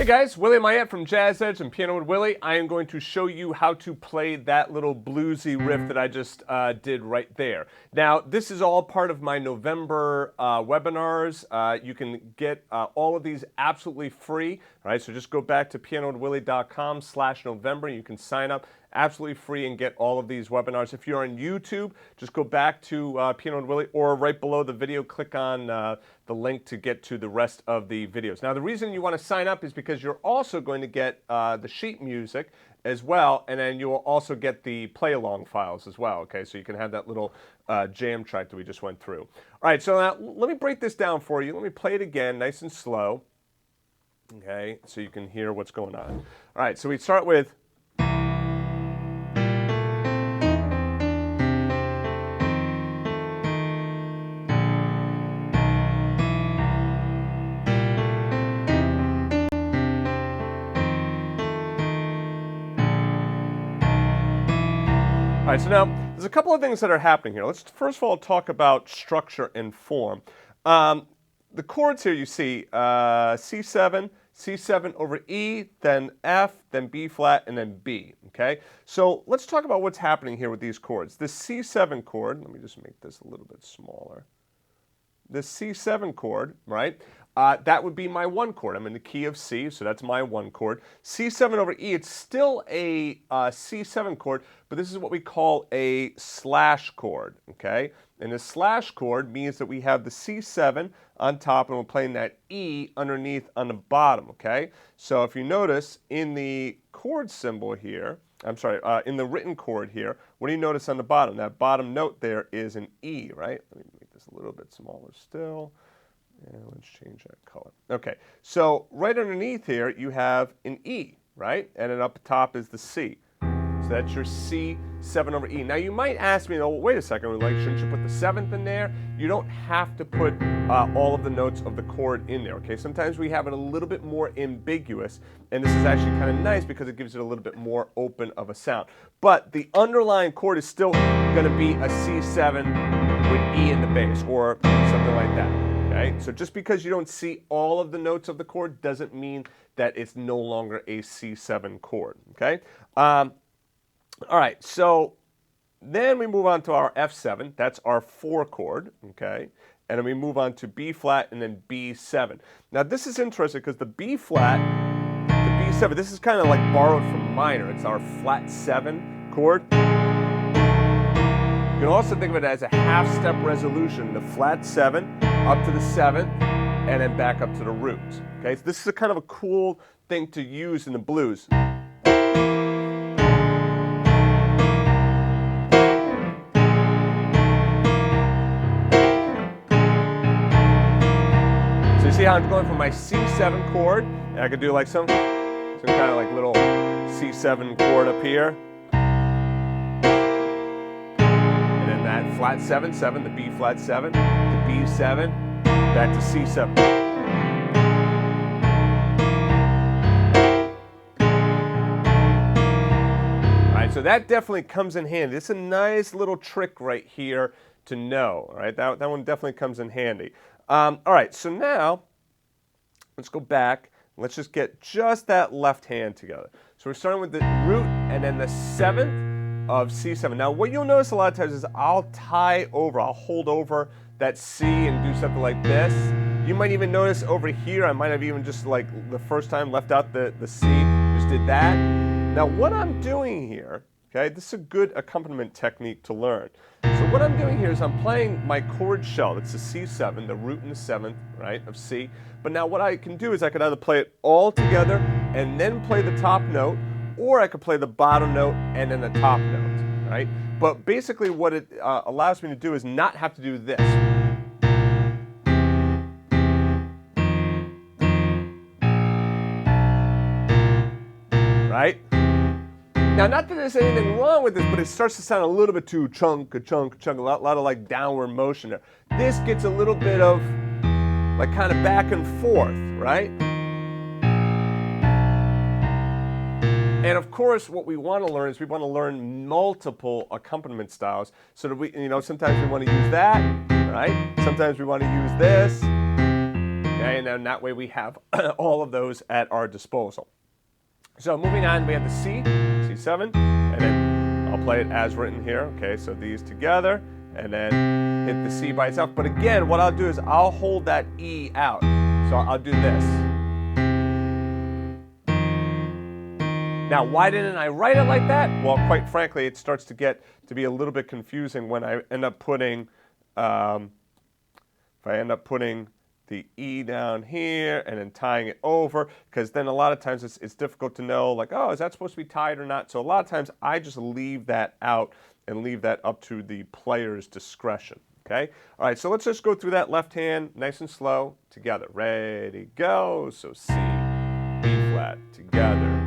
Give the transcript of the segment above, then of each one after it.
Hey guys, Willie Mayette from JazzEdge and Piano with Willie. I am going to show you how to play that little bluesy riff that I just did right there. Now, this is all part of my November webinars. You can get all of these absolutely free. All right, so just go back to pianowithwillie.com/November. You can sign up absolutely free and get all of these webinars. If you're on YouTube, just go back to Piano with Willie, or right below the video, click on the link to get to the rest of the videos. Now, the reason you want to sign up is because you're also going to get the sheet music as well, and then you will also get the play-along files as well, okay? So you can have that little jam track that we just went through. All right, so now let me break this down for you. Let me play it again nice and slow, okay, so you can hear what's going on. All right, so we start with... All right, so now there's a couple of things that are happening here. Let's first of all talk about structure and form. The chords here you see C7, C7 over E, then F, then B flat, and then B, okay? So let's talk about what's happening here with these chords. This C7 chord, let me just make this a little bit smaller. This C7 chord, right? That would be my 1 chord. I'm in the key of C, so that's my 1 chord. C7 over E, it's still a C7 chord, but this is what we call a slash chord, okay? And a slash chord means that we have the C7 on top and we're playing that E underneath on the bottom, okay? So if you notice in the chord symbol here, I'm sorry, in the written chord here, what do you notice on the bottom? That bottom note there is an E, right? Let me make this a little bit smaller still. And let's change that color. Okay, so right underneath here you have an E, right? And then up top is the C. So that's your C7 over E. Now you might ask me, oh, wait a second, like, shouldn't you put the 7th in there? You don't have to put all of the notes of the chord in there, okay? Sometimes we have it a little bit more ambiguous, and this is actually kind of nice because it gives it a little bit more open of a sound. But the underlying chord is still going to be a C7 with E in the bass, or something like that. Okay? So just because you don't see all of the notes of the chord doesn't mean that it's no longer a C7 chord, okay? All right, so then we move on to our F7. That's our 4 chord, okay? And then we move on to B flat and then B7. Now this is interesting because the B flat, the B7, this is kind of like borrowed from minor. It's our flat 7 chord. You can also think of it as a half-step resolution, the flat 7 up to the 7th, and then back up to the root. Okay, so this is a kind of a cool thing to use in the blues. So you see how I'm going from my C7 chord, and I could do like some kind of like little C7 chord up here. That flat 7, 7, the B flat 7, to B7, back to C7. All right, so that definitely comes in handy. It's a nice little trick right here to know. All right, that one definitely comes in handy. All right, so now let's go back. Let's just get just that left hand together. So we're starting with the root and then the 7th of C7. Now what you'll notice a lot of times is I'll hold over that C and do something like this. You might even notice over here, I might have even just like the first time left out the C, just did that. Now what I'm doing here, okay, this is a good accompaniment technique to learn. So what I'm doing here is I'm playing my chord shell, that's the C7, the root and the 7th, right, of C. But now what I can do is I could either play it all together and then play the top note, or I could play the bottom note and then the top note, right? But basically what it allows me to do is not have to do this. Right? Now, not that there's anything wrong with this, but it starts to sound a little bit too chunk, a lot of like downward motion there. This gets a little bit of like kind of back and forth, right? And of course, what we want to learn is we want to learn multiple accompaniment styles so that we, sometimes we want to use that, right? Sometimes we want to use this, okay? and then that way we have all of those at our disposal. So moving on, we have the C, C7, and then I'll play it as written here. Okay, so these together, and then hit the C by itself. But again, what I'll do is I'll hold that E out. So I'll do this. Now, why didn't I write it like that? Well, quite frankly, it starts to get to be a little bit confusing when I end up putting, if I end up putting the E down here and then tying it over, because then a lot of times it's difficult to know, like, oh, is that supposed to be tied or not? So a lot of times I just leave that out and leave that up to the player's discretion, okay? All right, so let's just go through that left hand nice and slow together. Ready, go. So C, B flat, together.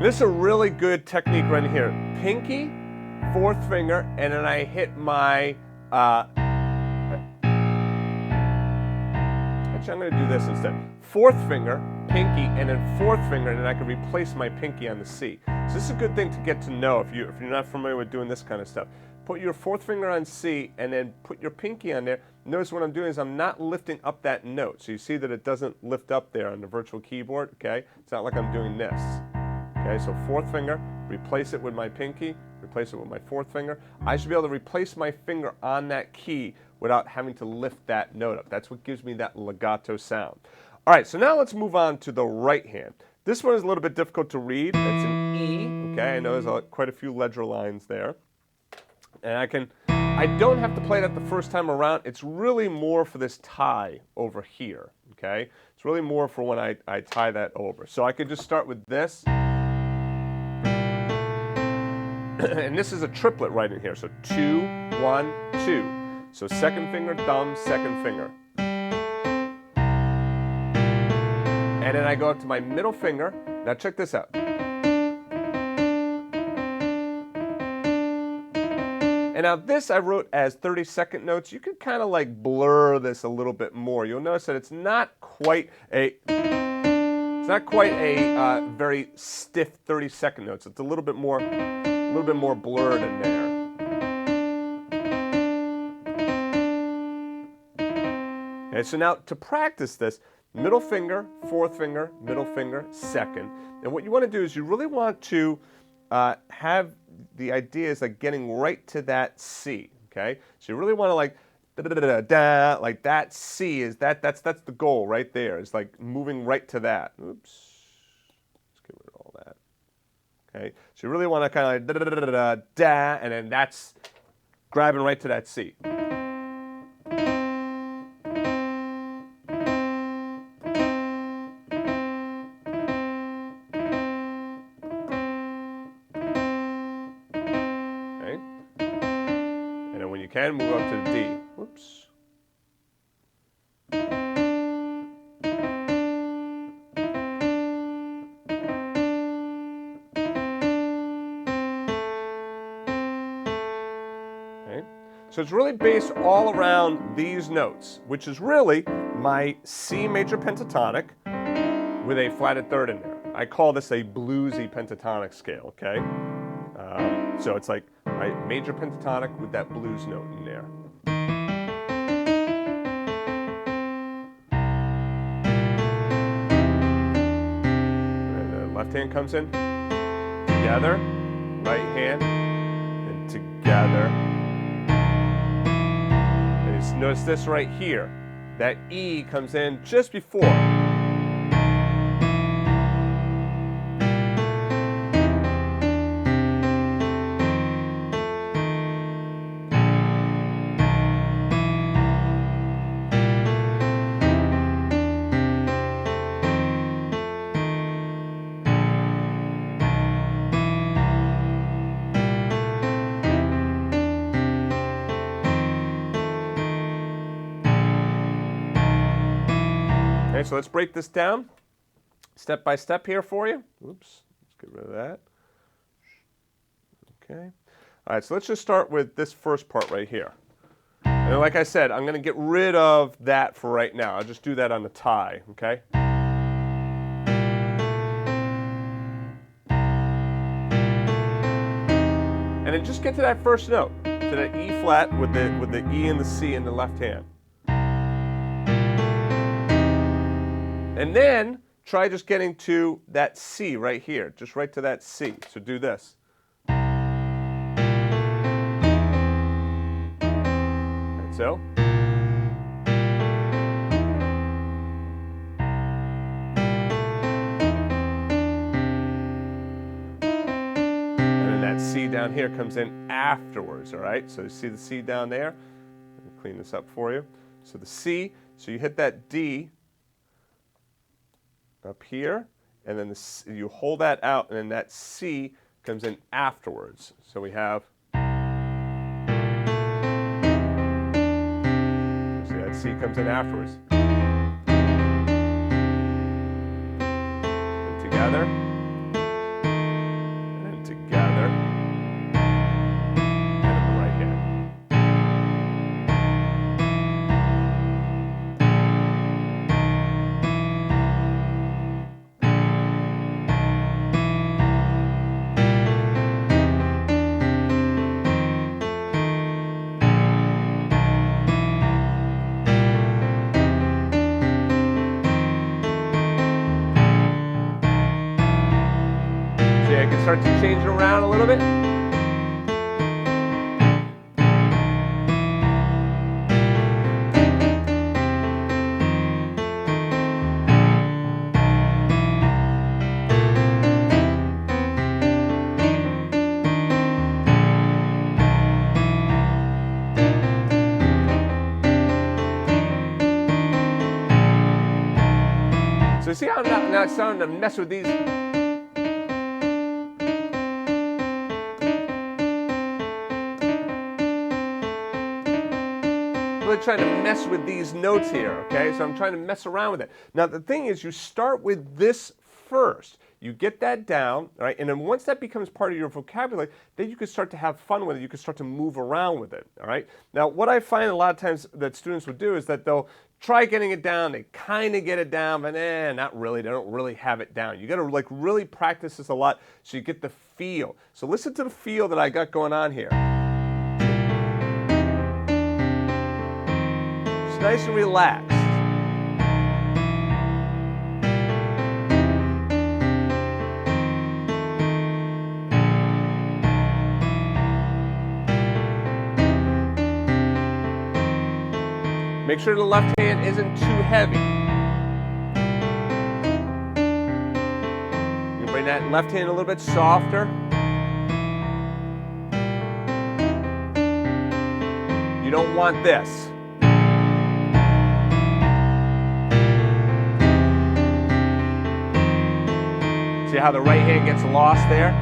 This is a really good technique right here. Pinky, fourth finger, and then I hit my, actually I'm going to do this instead. Fourth finger, pinky, and then fourth finger, and then I can replace my pinky on the C. So this is a good thing to get to know if you're not familiar with doing this kind of stuff. Put your fourth finger on C, and then put your pinky on there. Notice what I'm doing is I'm not lifting up that note. So you see that it doesn't lift up there on the virtual keyboard, okay? It's not like I'm doing this. Okay, so fourth finger, replace it with my pinky, replace it with my fourth finger. I should be able to replace my finger on that key without having to lift that note up. That's what gives me that legato sound. All right, so now let's move on to the right hand. This one is a little bit difficult to read. It's an E, okay? I know there's quite a few ledger lines there. And I don't have to play that the first time around. It's really more for this tie over here, okay? It's really more for when I tie that over. So I could just start with this. And this is a triplet right in here. So 2, 1, 2. So second finger, thumb, second finger. And then I go up to my middle finger. Now check this out. And now this I wrote as 32nd notes. You can kind of like blur this a little bit more. You'll notice that it's not quite a very stiff 32nd notes. It's a little bit more blurred in there. Okay, so now to practice this, middle finger, fourth finger, middle finger, second. And what you want to do is you really want to have the idea is like getting right to that C. Okay, so you really want to like da-da-da-da-da, like that C is that's the goal right there. It's like moving right to that. Oops. Let's get rid of all that. Okay, so you really want to kind of like da-da-da-da-da-da, and then that's grabbing right to that C. Okay, and then when you can, move up to the D. Whoops. So it's really based all around these notes, which is really my C major pentatonic with a flatted third in there. I call this a bluesy pentatonic scale, okay? So it's like my major pentatonic with that blues note in there. And the left hand comes in, together, right hand, and together. Notice this right here. That E comes in just before. Okay, so let's break this down step by step here for you. Oops, let's get rid of that. Okay. All right, so let's just start with this first part right here. And like I said, I'm going to get rid of that for right now. I'll just do that on the tie, okay? And then just get to that first note, to that E flat with the E and the C in the left hand. And then try just getting to that C right here, just right to that C. So do this. And so. C down here comes in afterwards, all right? So you see the C down there? Let me clean this up for you. So the C, so you hit that D up here, and then you hold that out, and then that C comes in afterwards. So we have, see that C comes in afterwards. And together. I can start to change it around a little bit. So see how I'm not starting to mess with these. Trying to mess with these notes here, okay? So I'm trying to mess around with it. Now the thing is, you start with this first. You get that down, right? And then once that becomes part of your vocabulary, then you can start to have fun with it. You can start to move around with it, all right? Now what I find a lot of times that students would do is that they'll try getting it down, they kind of get it down, but not really, they don't really have it down. You got to like really practice this a lot so you get the feel. So listen to the feel that I got going on here. Nice and relaxed. Make sure the left hand isn't too heavy. You bring that left hand a little bit softer. You don't want this. See how the right hand gets lost there?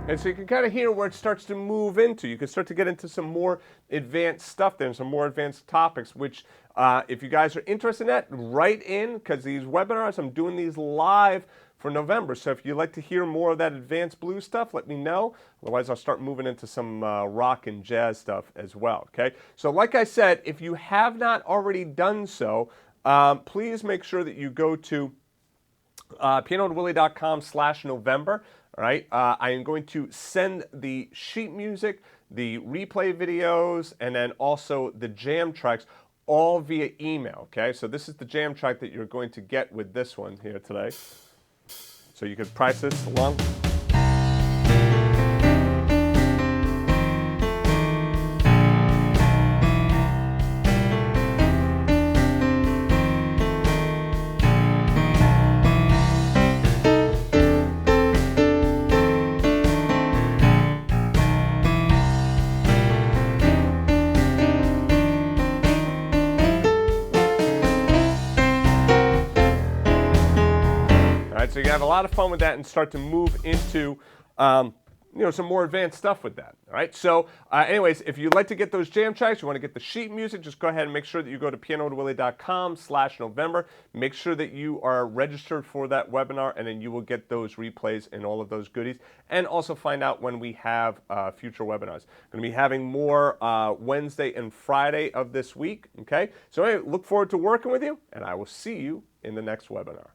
And so you can kind of hear where it starts to move into. You can start to get into some more advanced stuff there and some more advanced topics, which if you guys are interested in that, write in, because these webinars, I'm doing these live for November. So if you'd like to hear more of that advanced blues stuff, let me know. Otherwise, I'll start moving into some rock and jazz stuff as well, okay? So like I said, if you have not already done so, please make sure that you go to pianowithwillie.com/November. All right, I am going to send the sheet music, the replay videos, and then also the jam tracks all via email, okay? So this is the jam track that you're going to get with this one here today. So you can price this along. So you can have a lot of fun with that and start to move into some more advanced stuff with that. All right. So anyways, if you'd like to get those jam tracks, you want to get the sheet music, just go ahead and make sure that you go to pianowithwillie.com/November. Make sure that you are registered for that webinar, and then you will get those replays and all of those goodies. And also find out when we have future webinars. Going to be having more Wednesday and Friday of this week. Okay. So anyway, look forward to working with you, and I will see you in the next webinar.